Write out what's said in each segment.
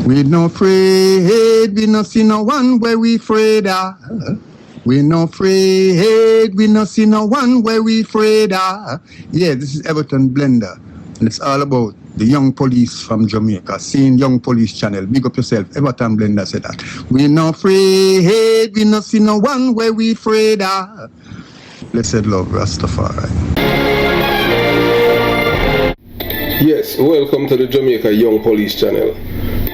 We no afraid, we no see no one where we afraid of. We no afraid, we no see no one where we afraid of. Yeah, this is Everton Blender, and it's all about the young police from Jamaica. Seeing Young Police Channel. Big up yourself. Everton Blender said that. We no afraid, we no see no one where we afraid of. Blessed love, Rastafari. Yes, welcome to the Jamaica Young Police Channel.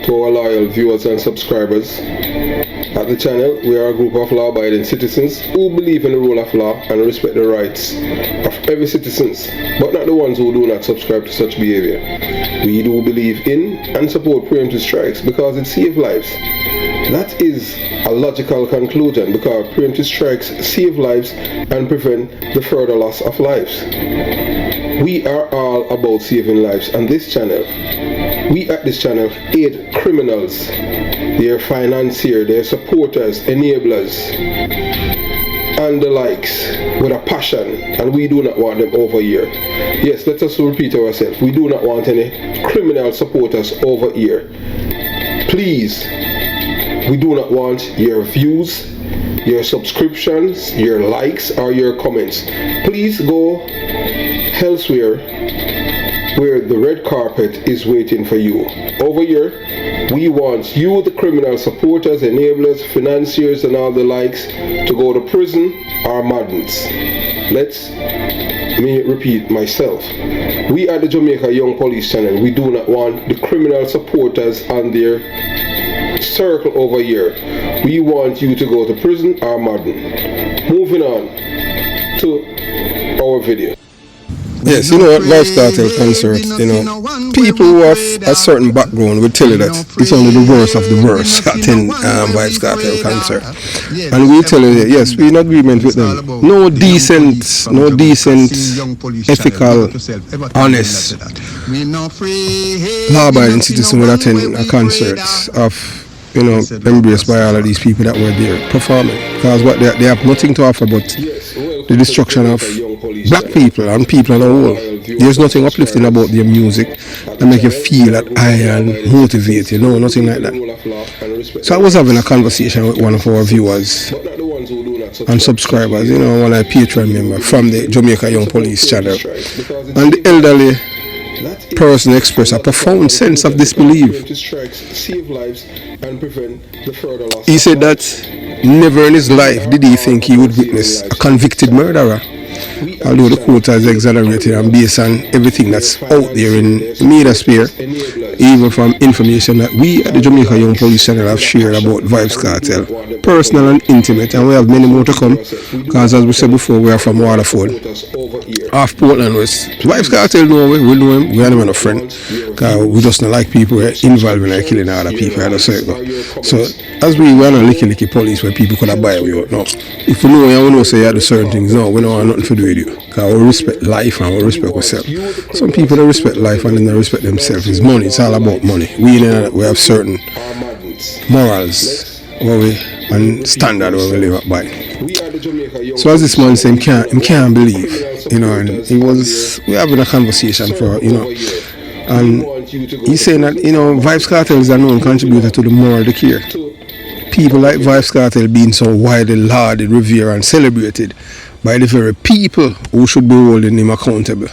To our loyal viewers and subscribers, at the channel we are a group of law-abiding citizens who believe in the rule of law and respect the rights of every citizen, but not the ones who do not subscribe to such behavior. We do believe in and support preemptive strikes because it saves lives. That is a logical conclusion because preemptive strikes save lives and prevent the further loss of lives. We are all about saving lives on this channel. We at this channel aid criminals, their financiers, their supporters, enablers, and the likes with a passion, and we do not want them over here. Yes, let us repeat ourselves. We do not want any criminal supporters over here. Please, we do not want your views, your subscriptions, your likes, or your comments. Please go elsewhere where the red carpet is waiting for you. Over here, we want you, the criminal supporters, enablers, financiers, and all the likes, to go to prison or madness. Let me repeat myself. We at the Jamaica Young Police Channel, we do not want the criminal supporters on their circle over here. We want you to go to prison or madden. Moving on to our video. Yes, you know at Vybz Kartel concerts, you know, people who have a certain background will tell you that it's only the worst of the worst at Vybz Kartel concert. And we tell you that, yes, we're in agreement with them. No decent, ethical, honest, law-abiding citizen will attend a concert of, you know, embraced by all of these people that were there performing. Because what they have nothing to offer but the destruction of black people and people as a whole. There's nothing uplifting about their music that make you feel that high and motivate, you know, nothing like that. So I was having a conversation with one of our viewers and subscribers, you know, one of our Patreon member from the Jamaica Young Police Channel. And the elderly person expressed a profound sense of disbelief. He said that never in his life did he think he would witness a convicted murderer. Although the quota is exaggerated and based on everything that's out there in the media sphere, even from information that we at the Jamaica Young Police Channel have shared about Vybz Kartel, personal and intimate, and we have many more to come, because as we said before, we are from Waterford, off Portland West. Vybz Kartel know we know him, we are not a friend, because we just don't like people involved in killing other people. So as we are not licky police where people could have buy we out. No. If we know you, we know say you do certain things, no, we don't have nothing to do with you. Because we respect life and we respect ourselves. Some people don't respect life and they don't respect themselves. It's money, it's all about money. We have certain morals and standard where we live up by. So as this man said, he can't believe, you know, and we having a conversation for, you know, and he's saying that, you know, Vybz Kartel is a known contributor to the moral decay. People like Vybz Kartel being so widely lauded, revered and celebrated by the very people who should be holding him accountable.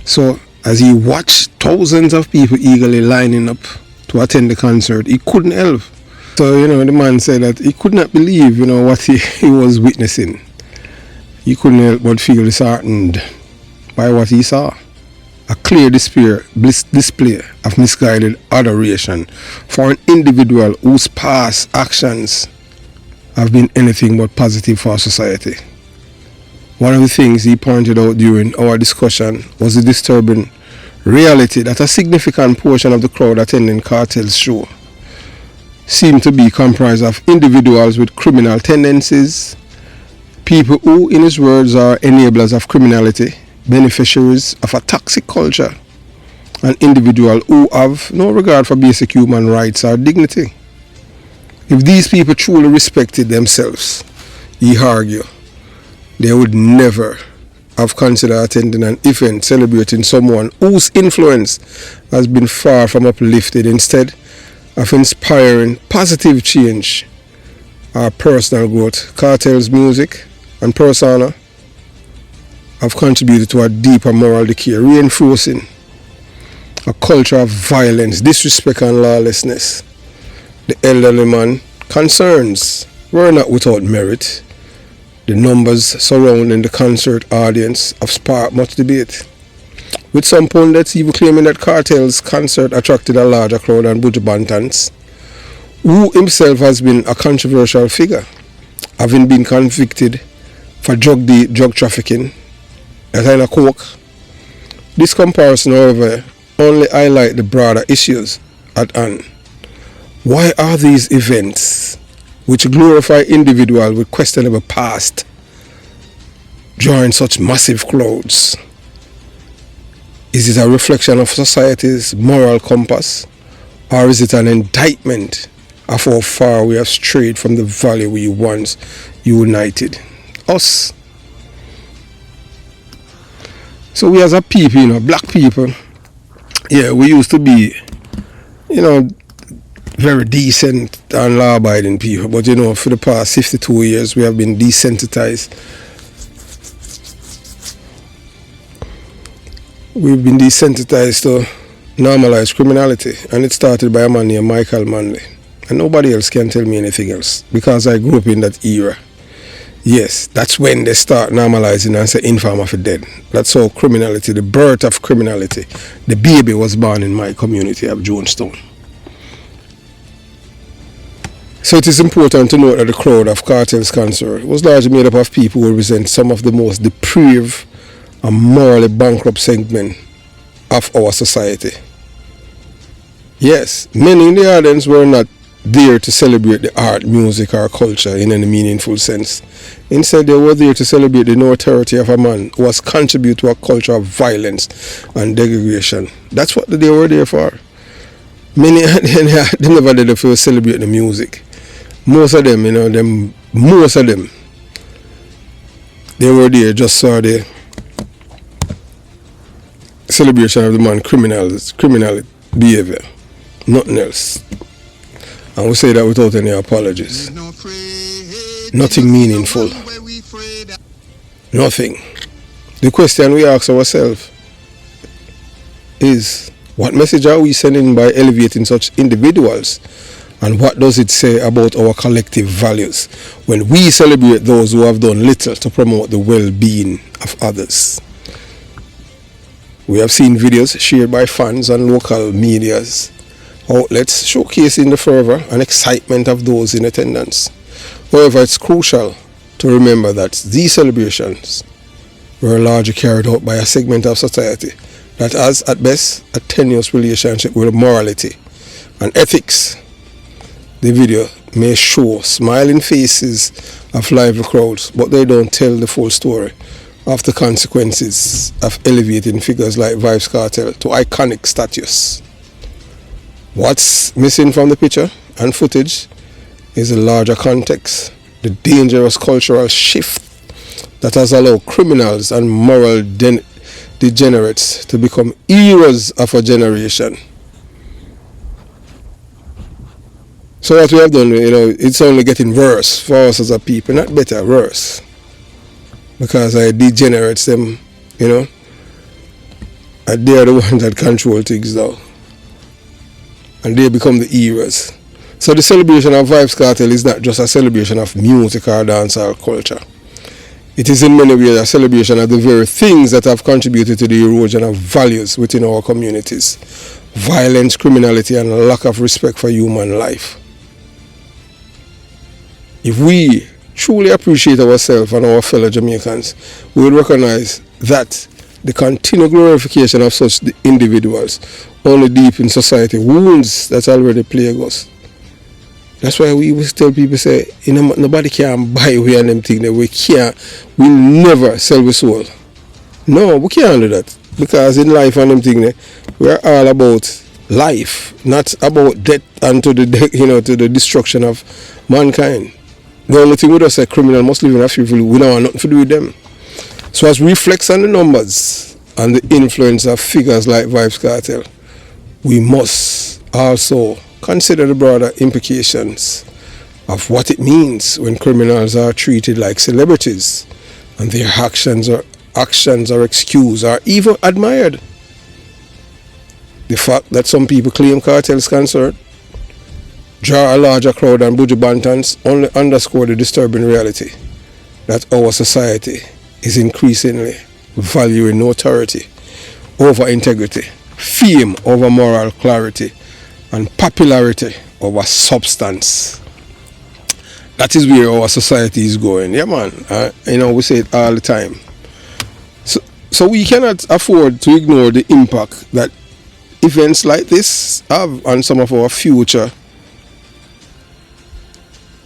So as he watched thousands of people eagerly lining up to attend the concert, he couldn't help. So, you know, the man said that he could not believe, you know, what he was witnessing. He couldn't help but feel disheartened by what he saw. A clear display of misguided adoration for an individual whose past actions have been anything but positive for society. One of the things he pointed out during our discussion was the disturbing reality that a significant portion of the crowd attending Kartel's show seemed to be comprised of individuals with criminal tendencies, people who, in his words, are enablers of criminality, beneficiaries of a toxic culture, and individuals who have no regard for basic human rights or dignity. If these people truly respected themselves, he argued, they would never have considered attending an event celebrating someone whose influence has been far from uplifted. Instead, of inspiring positive change or personal growth. Kartel's music and persona have contributed to a deeper moral decay, reinforcing a culture of violence, disrespect and lawlessness. The elderly man concerns were not without merit. The numbers surrounding the concert audience have sparked much debate, with some pundits even claiming that Kartel's concert attracted a larger crowd than Buju Banton's, who himself has been a controversial figure, having been convicted for drug trafficking, a kind of coke. This comparison, however, only highlights the broader issues at hand. Why are these events, which glorify individuals with questionable past, drawing such massive crowds? Is it a reflection of society's moral compass, or is it an indictment of how far we have strayed from the value we once united? Us. So we as a people, black people, we used to be, very decent and law-abiding people, but for the past 52 years we have been desensitized. We've been desensitized to normalize criminality, and it started by a man named Michael Manley, and nobody else can tell me anything else, because I grew up in that era. Yes, that's when they start normalizing and say informer for dead. That's how criminality, the birth of criminality, the baby was born in my community of Jonestown. So it is important to note that the crowd of Kartel's concert was largely made up of people who represent some of the most depraved and morally bankrupt segment of our society. Yes, many in the audience were not there to celebrate the art, music or culture in any meaningful sense. Instead, they were there to celebrate the notoriety of a man who has contributed to a culture of violence and degradation. That's what they were there for. Many they never did it for celebrate the music. Most of them, they were there just saw the celebration of the man criminal behavior, nothing else. And we say that without any apologies. Nothing meaningful. Nothing. The question we ask ourselves is, what message are we sending by elevating such individuals? And what does it say about our collective values when we celebrate those who have done little to promote the well-being of others? We have seen videos shared by fans and local media's outlets showcasing the fervor and excitement of those in attendance. However, it's crucial to remember that these celebrations were largely carried out by a segment of society that has at best a tenuous relationship with morality and ethics. The video may show smiling faces of lively crowds, but they don't tell the full story of the consequences of elevating figures like Vybz Kartel to iconic status. What's missing from the picture and footage is a larger context, the dangerous cultural shift that has allowed criminals and moral degenerates to become heroes of a generation. So what we have done, it's only getting worse for us as a people, not better, worse. Because it degenerates them, and they are the ones that control things now. And they become the heroes. So the celebration of Vybz Kartel is not just a celebration of music or dance or culture. It is in many ways a celebration of the very things that have contributed to the erosion of values within our communities. Violence, criminality, and a lack of respect for human life. If we truly appreciate ourselves and our fellow Jamaicans, we will recognize that the continued glorification of such individuals only deepens society wounds that already plague us. That's why we always tell people, say, nobody can buy away and them things that we'll never sell the soul. No, we can't do that. Because in life and them things, we're all about life, not about death and to the destruction of mankind. The only thing we just say, criminal must live in a few people, we don't want nothing to do with them. So as we reflect on the numbers and the influence of figures like Vybz Kartel, we must also consider the broader implications of what it means when criminals are treated like celebrities and their actions are excused or even admired. The fact that some people claim Kartel's concert draw a larger crowd than Buju Banton's only underscore the disturbing reality that our society is increasingly valuing notoriety over integrity, fame over moral clarity, and popularity over substance. That is where our society is going. Yeah, man. We say it all the time. So we cannot afford to ignore the impact that events like this have on some of our future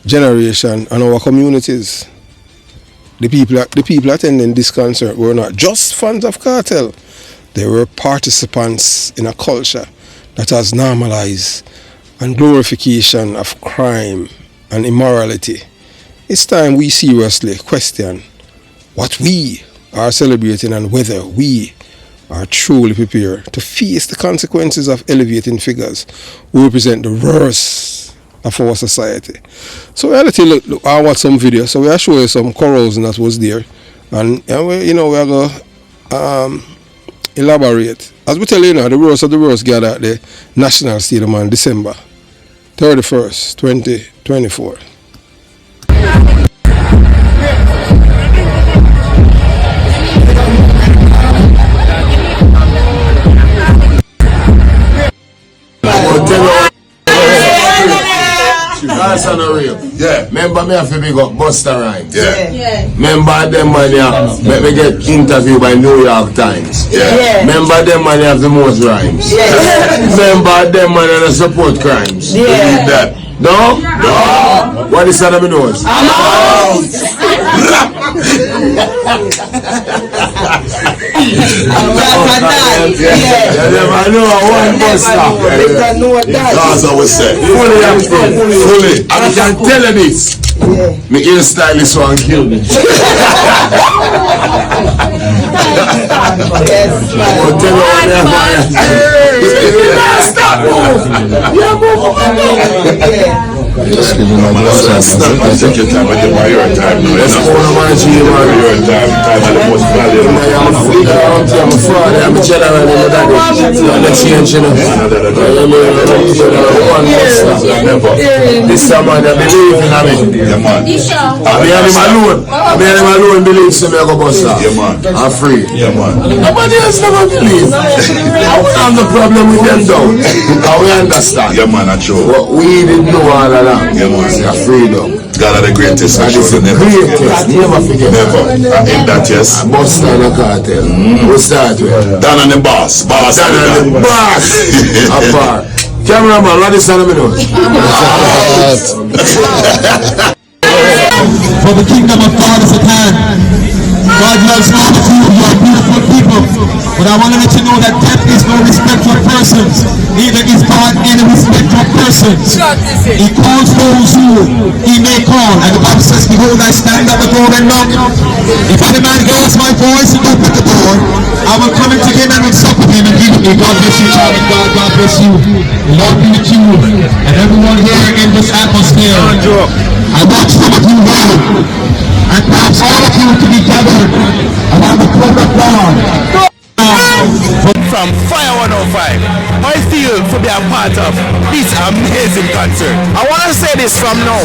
generation and our communities. The people attending this concert were not just fans of Kartel. They were participants in a culture that has normalized and glorification of crime and immorality. It's time we seriously question what we are celebrating and whether we are truly prepared to face the consequences of elevating figures who represent the worst of our society. So I let you look I watched some video. So we are showing some corrosion that was there, and we are going to elaborate. As we tell you now, the worst of the worst gathered at the National Stadium on December 31st, 2024. That's unreal. Yeah. Remember me have to big up Busta Rhymes. Yeah. Remember them man let me get interviewed by New York Times. Yeah. Remember them man have the most rhymes. Yeah. Remember them man that support crimes. Yeah. Believe that. No? No. What is that of nose? I know one Busta. That's what we say. Fully. I can tell you this. My hairstylist one kill me. Just give me my blessings. Take your time, but you buy your time. Let's go on my G, man. Your time is the most valuable. I'm a fraud, I'm a general, I'm a change, This time, man, I believe in me. Yeah, man. I mean, alone believes in me, I go Busta. Yeah, man. I'm free. Yeah, man. Nobody else never believe. I don't have no problem with them, though. We understand. Yeah, man, that's true. But we didn't know all along. Yeah, man. You're freedom. God are the greatest. And it's the greatest. Never forget. Never. In that, yes. Busta and a Kartel. We'll start with Dan and the boss. Boss. Dan and the boss. Apart. Cameraman, what is that a minute? For the kingdom of God is at hand. God loves all of you. You are beautiful people. But I want to let you know that death is no respect for persons. Neither is God any respect for persons. He calls those who he may call. And the Bible says, behold, I stand at the door and knock. If any man hears my voice and open the door, I will come into him and will sup with him and give him. God bless you, child of God. God bless you. The Lord be with you. And everyone here in this atmosphere. I want some of you here, and perhaps all of you to be gathered around the throne of God. From Fire 105, I feel to be a part of this amazing concert. I want to say this from now.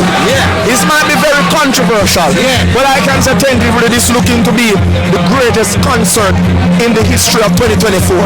This might be very controversial, but I can say tentatively this looking to be the greatest concert in the history of 2024.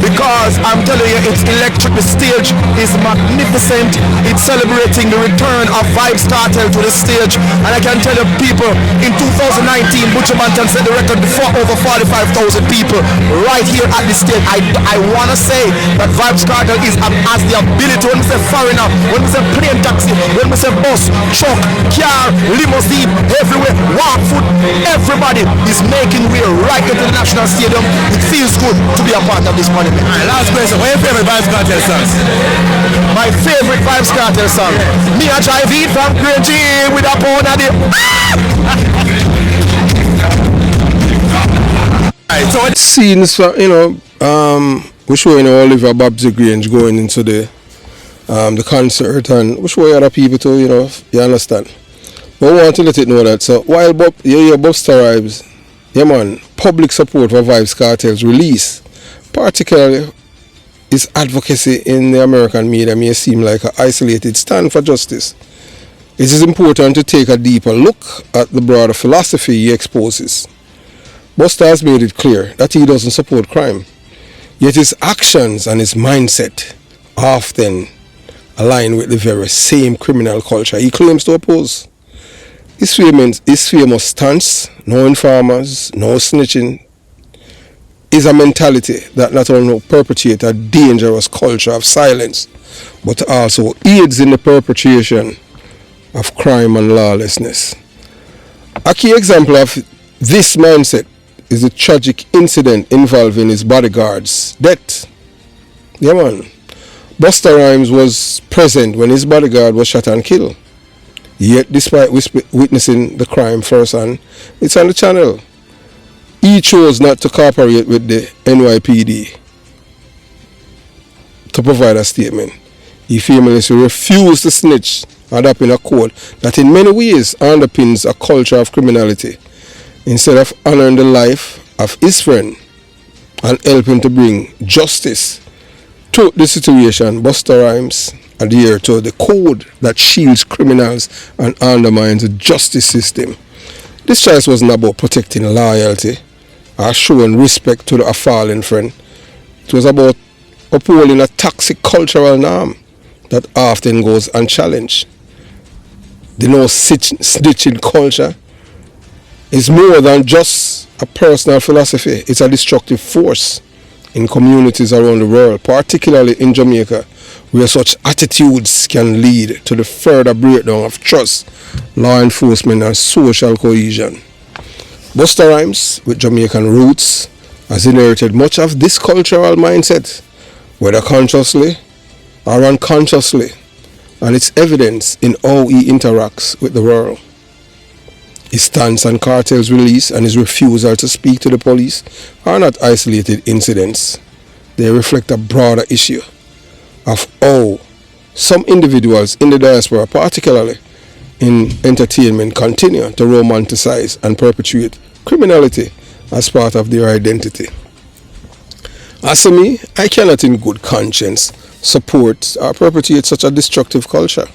Because I'm telling you, it's electric. The stage is magnificent. It's celebrating the return of Vybz Kartel to the stage. And I can tell you, people, in 2019, Buju Banton set the record before over 45,000 people right here at the stage. I want to say that Vybz Kartel has the ability, when we say foreigner, when we say plane taxi, when we say bus, truck, car, limousine, everywhere, walk foot, everybody is making way right into the National Stadium. It feels good to be a part of this monument. Alright, last question. What are your favorite Vybz Kartel songs? My favorite Vybz Kartel song. Me a drive it from Green with a pound of the... So it scenes for, we're showing Oliver Babs Grange going into the the concert, and which way other people too, you understand. But I want to let it know that. So while you hear Busta Rhymes, yeah man, public support for Vybz Kartel's release, particularly his advocacy in the American media, may seem like an isolated stand for justice. It is important to take a deeper look at the broader philosophy he exposes. Busta has made it clear that he doesn't support crime, yet his actions and his mindset often align with the very same criminal culture he claims to oppose. His famous stance, no informers, no snitching, is a mentality that not only perpetuates a dangerous culture of silence, but also aids in the perpetration of crime and lawlessness. A key example of this mindset is the tragic incident involving his bodyguard's death. Yeah man, Busta Rhymes was present when his bodyguard was shot and killed. Yet despite witnessing the crime firsthand, it's on the channel. He chose not to cooperate with the NYPD to provide a statement. He famously refused to snitch, adopting a code that in many ways underpins a culture of criminality. Instead of honoring the life of his friend and helping to bring justice to the situation, Busta Rhymes adhere to the code that shields criminals and undermines the justice system. This choice wasn't about protecting loyalty or showing respect to a fallen friend. It was about upholding a toxic cultural norm that often goes unchallenged. The no-snitching culture is more than just a personal philosophy. It's a destructive force in communities around the world, particularly in Jamaica, where such attitudes can lead to the further breakdown of trust, law enforcement and social cohesion. Busta Rhymes, with Jamaican roots, has inherited much of this cultural mindset, whether consciously or unconsciously, and its evidence in how he interacts with the world. His stance on Kartel's release and his refusal to speak to the police are not isolated incidents. They reflect a broader issue of how some individuals in the diaspora, particularly in entertainment, continue to romanticize and perpetuate criminality as part of their identity. As for me, I cannot in good conscience support or perpetuate such a destructive culture.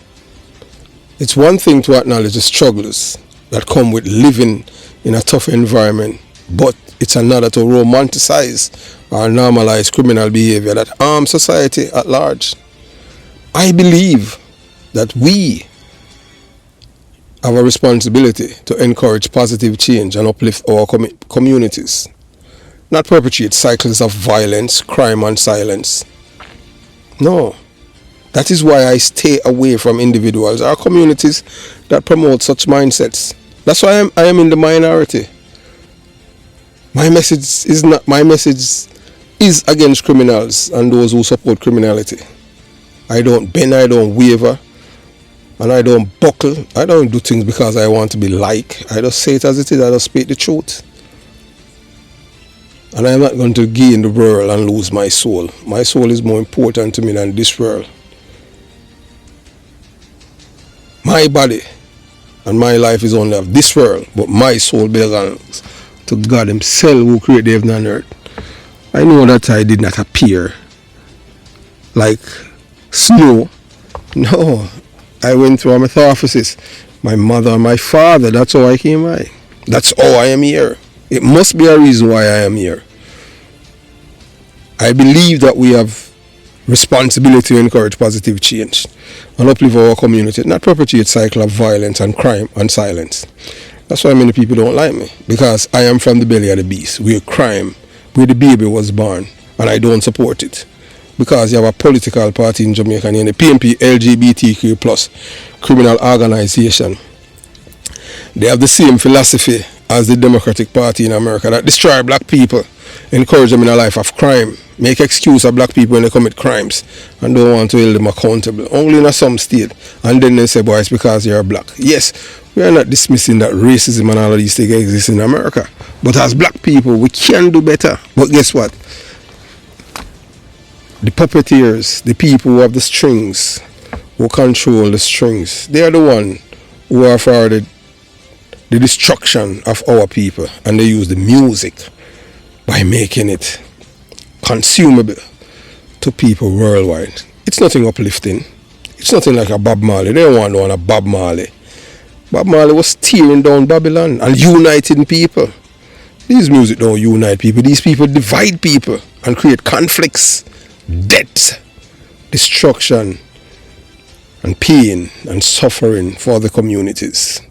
It's one thing to acknowledge the struggles that come with living in a tough environment, but it's another to romanticize or normalize criminal behavior that harms society at large. I believe that we have a responsibility to encourage positive change and uplift our communities, not perpetuate cycles of violence, crime and silence. No, that is why I stay away from individuals or communities that promote such mindsets. That's why I am in the minority. My message is against criminals and those who support criminality. I don't bend, I don't waver, and I don't buckle. I don't do things because I want to be liked. I just say it as it is. I just speak the truth. And I'm not going to gain the world and lose my soul. My soul is more important to me than this world. My body and my life is only of this world, but my soul belongs to God himself who created heaven and earth. I know that I did not appear like snow. No, I went through a metamorphosis. My mother and my father, that's how I came by. That's how I am here. It must be a reason why I am here. I believe that we have responsibility to encourage positive change and uplift our community, not perpetuate cycle of violence and crime and silence. That's why many people don't like me, because I am from the belly of the beast, where crime, where the baby was born, and I don't support it. Because you have a political party in Jamaica and the PNP LGBTQ plus criminal organization. They have the same philosophy as the Democratic Party in America that destroy black people, encourage them in a life of crime, make excuse of black people when they commit crimes and don't want to hold them accountable, only in some state, and then they say, boy, it's because you're black. Yes, we are not dismissing that racism and all of these things exist in America, but as black people we can do better. But guess what? The puppeteers, the people who have the strings, who control the strings. They are the one who have forwarded the destruction of our people, and they use the music by making it consumable to people worldwide. It's nothing uplifting. It's nothing like a Bob Marley. They don't want no one a Bob Marley. Bob Marley was tearing down Babylon and uniting people. These music don't unite people. These people divide people and create conflicts, death, destruction, and pain and suffering for the communities.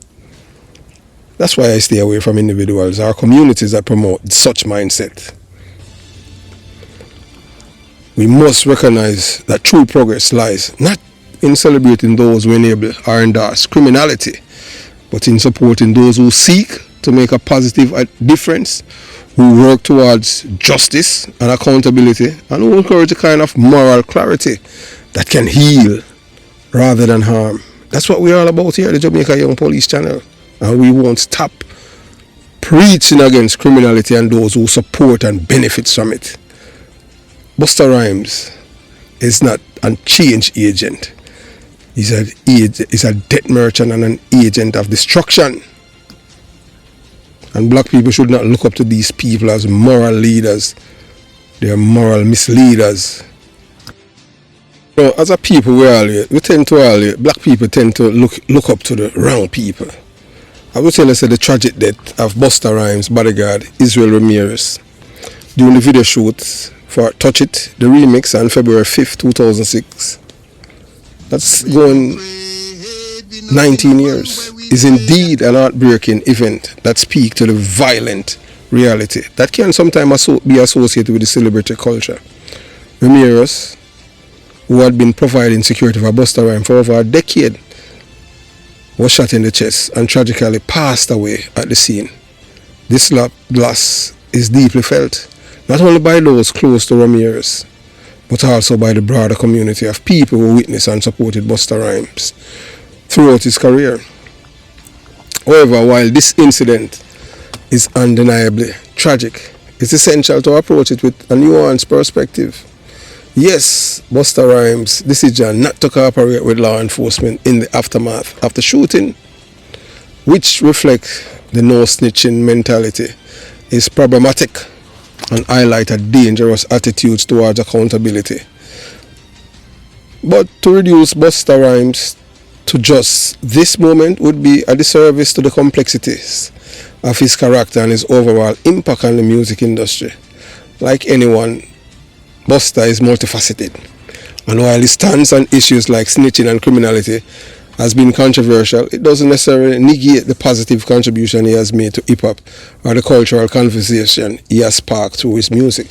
That's why I stay away from individuals or communities that promote such mindset. We must recognize that true progress lies not in celebrating those who enable or endorse criminality, but in supporting those who seek to make a positive difference, who work towards justice and accountability, and who encourage a kind of moral clarity that can heal rather than harm. That's what we're all about here at the Jamaica Young Police Channel. And we won't stop preaching against criminality and those who support and benefit from it. Busta Rhymes is not a change agent. He's a debt merchant and an agent of destruction. And black people should not look up to these people as moral leaders. They are moral misleaders. You know, as a people, black people tend to look up to the wrong people. I would tell us the tragic death of Busta Rhymes' bodyguard, Israel Ramirez, during the video shoot for Touch It, the remix, on February 5th, 2006. That's going 19 years. Is indeed an heartbreaking event that speaks to the violent reality that can sometimes be associated with the celebrity culture. Ramirez, who had been providing security for Busta Rhymes for over a decade, was shot in the chest and tragically passed away at the scene. This loss is deeply felt, not only by those close to Ramirez, but also by the broader community of people who witnessed and supported Busta Rhymes throughout his career. However, while this incident is undeniably tragic, it's essential to approach it with a nuanced perspective. Yes, Busta Rhymes' decision not to cooperate with law enforcement in the aftermath of the shooting, which reflects the no-snitching mentality, is problematic and highlights a dangerous attitude towards accountability. But to reduce Busta Rhymes to just this moment would be a disservice to the complexities of his character and his overall impact on the music industry. Like anyone, Busta is multifaceted, and while his stance on issues like snitching and criminality has been controversial, it doesn't necessarily negate the positive contribution he has made to hip-hop or the cultural conversation he has sparked through his music.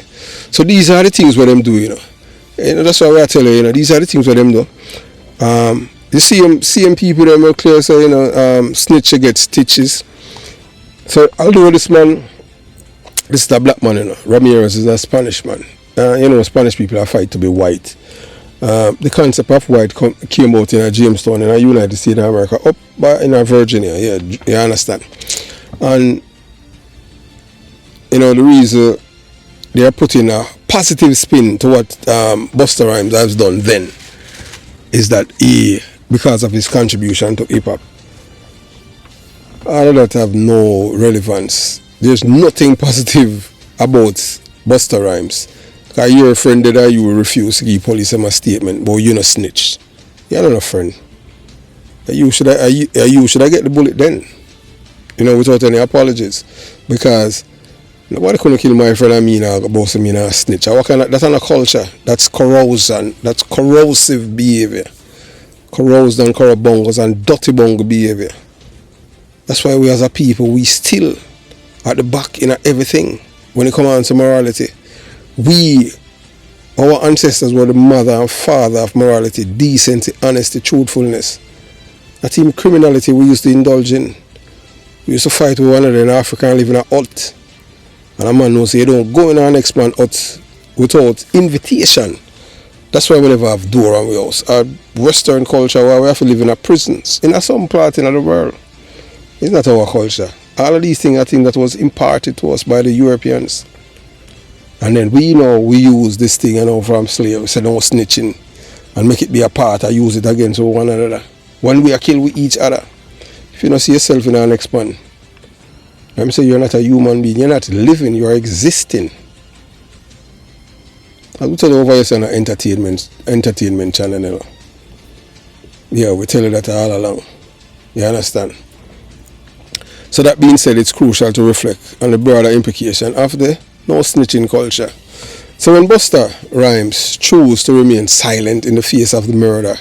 So these are the things what them do, you know. That's why I tell you, these are the things what them do. You see people them are clear say, snitch gets stitches. So although this is a black man, Ramirez is a Spanish man. Spanish people are fight to be white. The concept of white came out in Jamestown in the United States of America, up in Virginia, you understand. And, the reason they are putting a positive spin to what Busta Rhymes has done then is that because of his contribution to hip-hop, all of that have no relevance. There's nothing positive about Busta Rhymes. Because you're a friend that you will refuse to give police a statement, but you're not snitched. You're not a friend. You should have get the bullet then, without any apologies. Because nobody couldn't kill my friend and me now about me now snitch. That's not a culture. That's corrosion. That's corrosive behavior. Corrosive and corrubungles and dirty bungle behavior. That's why we as a people, we still at the back in everything when it comes to morality. Our ancestors were the mother and father of morality, decency, honesty, truthfulness. That even criminality we used to indulge in. We used to fight with one another in Africa and live in a hut. And a man knows you don't go in our next man's hut without invitation. That's why we never have door on our house. Our Western culture where we have to live in a prisons in some part in the world. It's not our culture. All of these things are things that was imparted to us by the Europeans. And then we use this thing from slavery, we say no snitching. and make it be a part and use it against one another. One way I kill with each other. If you don't see yourself in our next man, I'm saying you're not a human being, you're not living, you're existing. I will tell you over here on an entertainment channel, you know. Yeah, we tell you that all along. You understand? So that being said, it's crucial to reflect on the broader implication of the no-snitching culture. So when Busta Rhymes chose to remain silent in the face of the murder,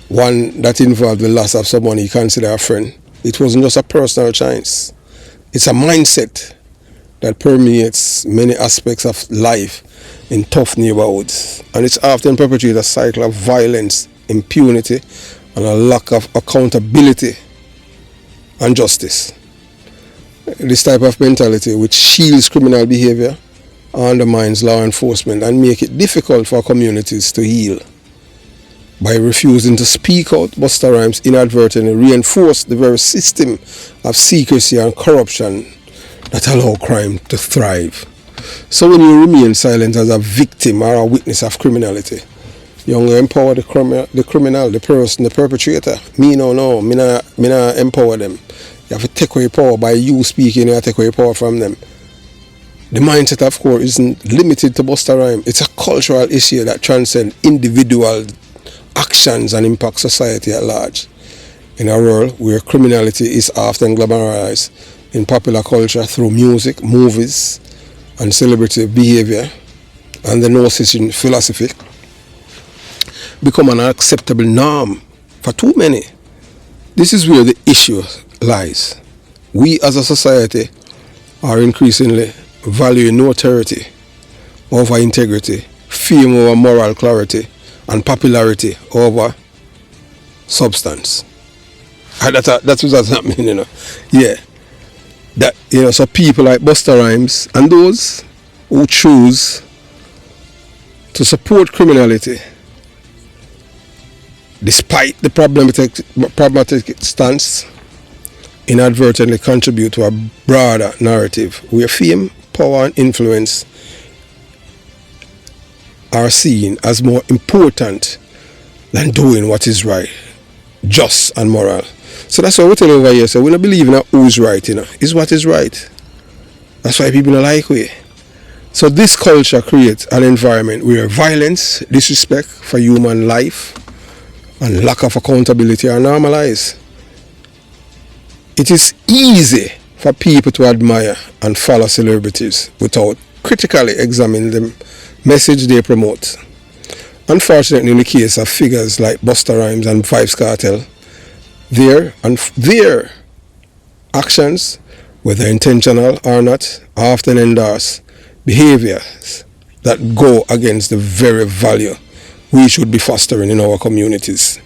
one that involved the loss of someone he considered a friend, it wasn't just a personal choice. It's a mindset that permeates many aspects of life in tough neighborhoods, and it's often perpetuates a cycle of violence, impunity, and a lack of accountability and justice. This type of mentality, which shields criminal behavior, undermines law enforcement and make it difficult for communities to heal. By refusing to speak out, Busta Rhymes inadvertently reinforced the very system of secrecy and corruption that allow crime to thrive. So when you remain silent as a victim or a witness of criminality, you only empower the criminal, the person, the perpetrator. Me not empower them. You have to take away power by you speaking, you have to take away power from them. The mindset, of course, isn't limited to Busta Rhymes. It's a cultural issue that transcends individual actions and impacts society at large. In a world where criminality is often glamorized in popular culture through music, movies, and celebrity behavior, and the no-snitching philosophy become an acceptable norm for too many. This is where the issue lies. We as a society are increasingly valuing notoriety over integrity, fame over moral clarity, and popularity over substance. And that's what's happening, you know. Yeah. That, you know, so people like Busta Rhymes and those who choose to support criminality despite the problematic stance inadvertently contribute to a broader narrative where fame, power, and influence are seen as more important than doing what is right, just, and moral. So that's why we tell over here. So we don't believe in who's right, you know. It's what is right. That's why people don't like we. So this culture creates an environment where violence, disrespect for human life, and lack of accountability are normalized. It is easy for people to admire and follow celebrities without critically examining the message they promote. Unfortunately, in the case of figures like Busta Rhymes and Vybz Kartel, their actions, whether intentional or not, often endorse behaviors that go against the very value we should be fostering in our communities: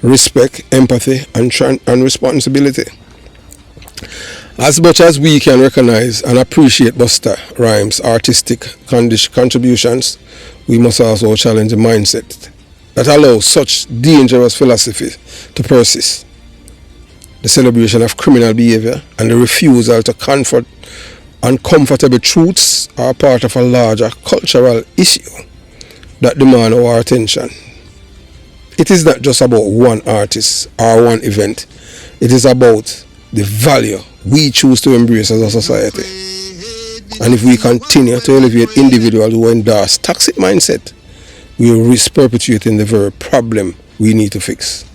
respect, empathy, and responsibility. As much as we can recognize and appreciate Busta Rhymes' artistic contributions, we must also challenge the mindset that allows such dangerous philosophy to persist. The celebration of criminal behavior and the refusal to comfort uncomfortable truths are part of a larger cultural issue that demand our attention. It is not just about one artist or one event. It is about the value we choose to embrace as a society. And if we continue to elevate individuals who endorse toxic mindset, we will risk perpetuating the very problem we need to fix.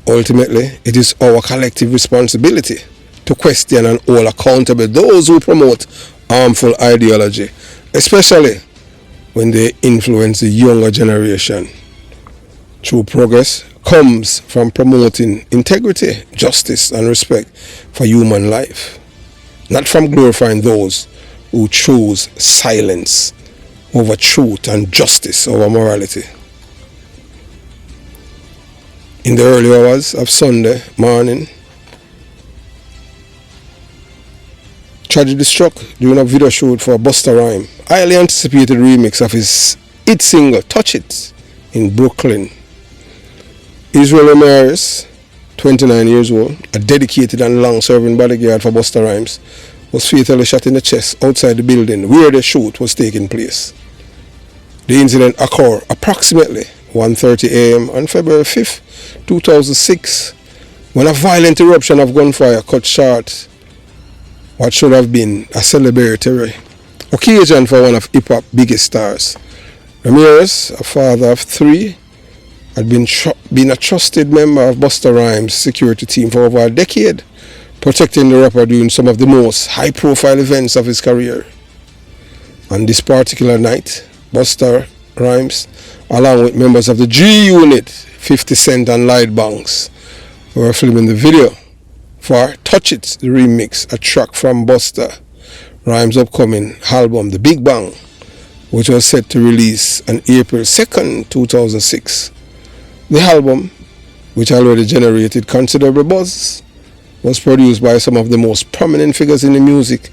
Ultimately, it is our collective responsibility to question and hold accountable those who promote harmful ideology, especially when they influence the younger generation. True progress comes from promoting integrity, justice, and respect for human life, not from glorifying those who choose silence over truth and justice over morality. In the early hours of Sunday morning, tragedy struck during a video shoot for Busta Rhymes' highly anticipated remix of his hit single Touch It in Brooklyn. Israel Ramirez, 29 years old, a dedicated and long-serving bodyguard for Busta Rhymes, was fatally shot in the chest outside the building where the shoot was taking place. The incident occurred approximately 1:30 a.m. on February 5th, 2006, when a violent eruption of gunfire cut short what should have been a celebratory occasion for one of hip-hop's biggest stars. Ramirez, a father of 3, had been a trusted member of Busta Rhymes' security team for over a decade, protecting the rapper during some of the most high-profile events of his career. On this particular night, Busta Rhymes, along with members of the G Unit, 50 Cent and Light Banks, were filming the video for Touch It, the remix, a track from Busta Rhymes' upcoming album, The Big Bang, which was set to release on April 2nd, 2006. The album, which already generated considerable buzz, was produced by some of the most prominent figures in the music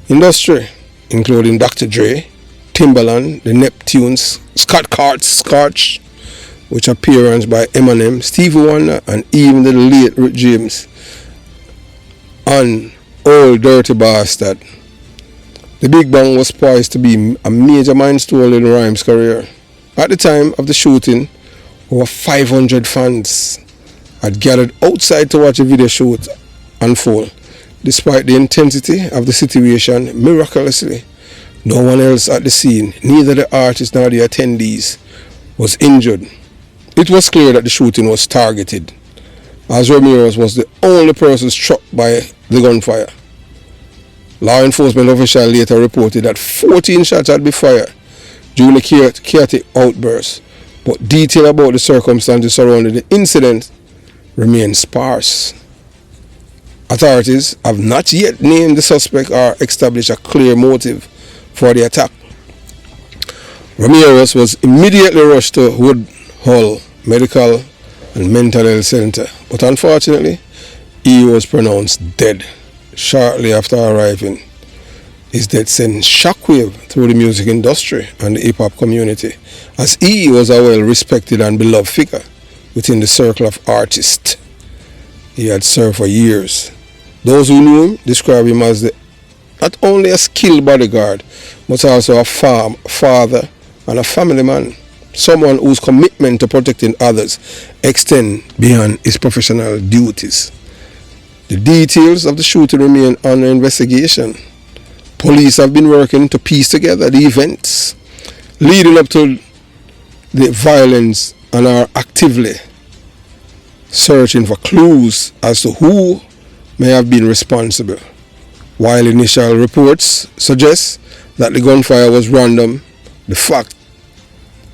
industry, including Dr. Dre, Timbaland, the Neptunes, Scott Scorch, which appearance by Eminem, Stevie Wonder, and even the late Rick James on Old Dirty Bastard. The Big Bang was poised to be a major milestone in Rhymes' career. At the time of the shooting, over 500 fans had gathered outside to watch the video shoot unfold. Despite the intensity of the situation, miraculously, no one else at the scene, neither the artists nor the attendees, was injured. It was clear that the shooting was targeted, as Ramirez was the only person struck by the gunfire. Law enforcement officials later reported that 14 shots had been fired during the chaotic outburst, but detail about the circumstances surrounding the incident remain sparse. Authorities have not yet named the suspect or established a clear motive for the attack. Ramirez was immediately rushed to Woodhull Medical and Mental Health Center, but unfortunately, he was pronounced dead shortly after arriving. His death sent shockwave through the music industry and the hip-hop community, as he was a well-respected and beloved figure within the circle of artists he had served for years. Those who knew him described him as not only a skilled bodyguard, but also a father and a family man, someone whose commitment to protecting others extend beyond his professional duties. The details of the shooting remain under investigation. Police have been working to piece together the events leading up to the violence and are actively searching for clues as to who may have been responsible. While initial reports suggest that the gunfire was random, the fact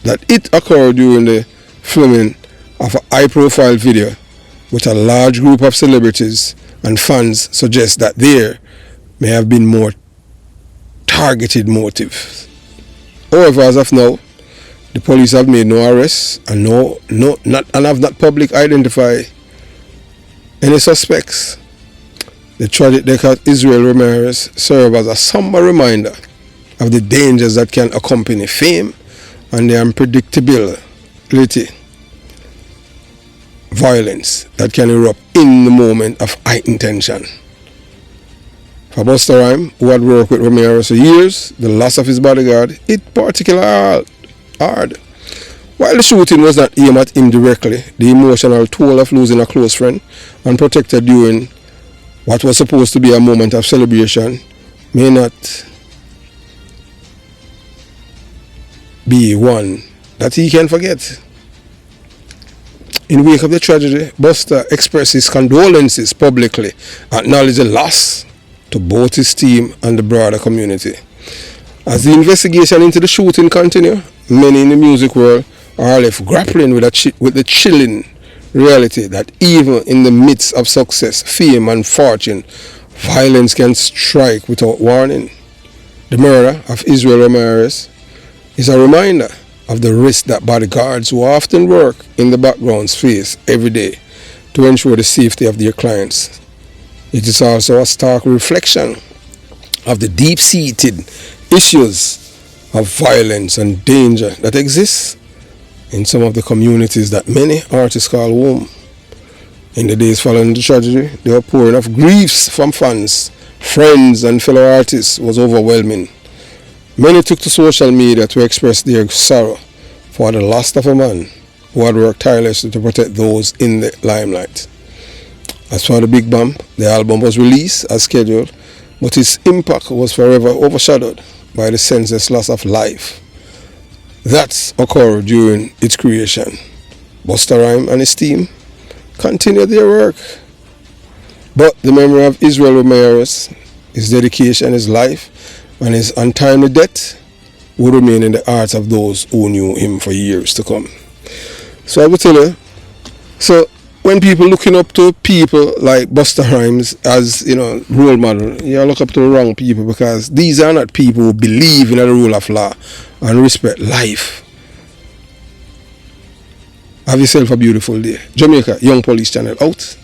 that it occurred during the filming of a high-profile video with a large group of celebrities and fans suggests that there may have been more targeted motives. However, as of now, the police have made no arrests and have not publicly identified any suspects. The tragic death of Israel Ramirez serves as a somber reminder of the dangers that can accompany fame and the unpredictability, violence that can erupt in the moment of heightened tension. For Busta Rhymes, who had worked with Ramirez for years, the loss of his bodyguard hit particularly hard. While the shooting was not aimed at him directly, the emotional toll of losing a close friend and protector during what was supposed to be a moment of celebration may not be one that he can forget. In wake of the tragedy, Busta expressed his condolences publicly, acknowledging the loss to both his team and the broader community. As the investigation into the shooting continues, many in the music world are left grappling with the chilling reality that even in the midst of success, fame and fortune, violence can strike without warning. The murder of Israel Ramirez is a reminder of the risk that bodyguards who often work in the backgrounds face every day to ensure the safety of their clients. It is also a stark reflection of the deep-seated issues of violence and danger that exists in some of the communities that many artists call home. In the days following the tragedy, the outpouring of griefs from fans, friends and fellow artists was overwhelming. Many took to social media to express their sorrow for the loss of a man who had worked tirelessly to protect those in the limelight. As for the Big Bang, the album was released as scheduled, but its impact was forever overshadowed by the senseless loss of life that occurred during its creation. Busta Rhymes and his team continued their work, but the memory of Israel Ramirez, his dedication, his life, and his untimely death would remain in the hearts of those who knew him for years to come. So I will tell you, so when people looking up to people like Busta Rhymes as, role model, you look up to the wrong people, because these are not people who believe in the rule of law and respect life. Have yourself a beautiful day. Jamaica Young Police Channel out.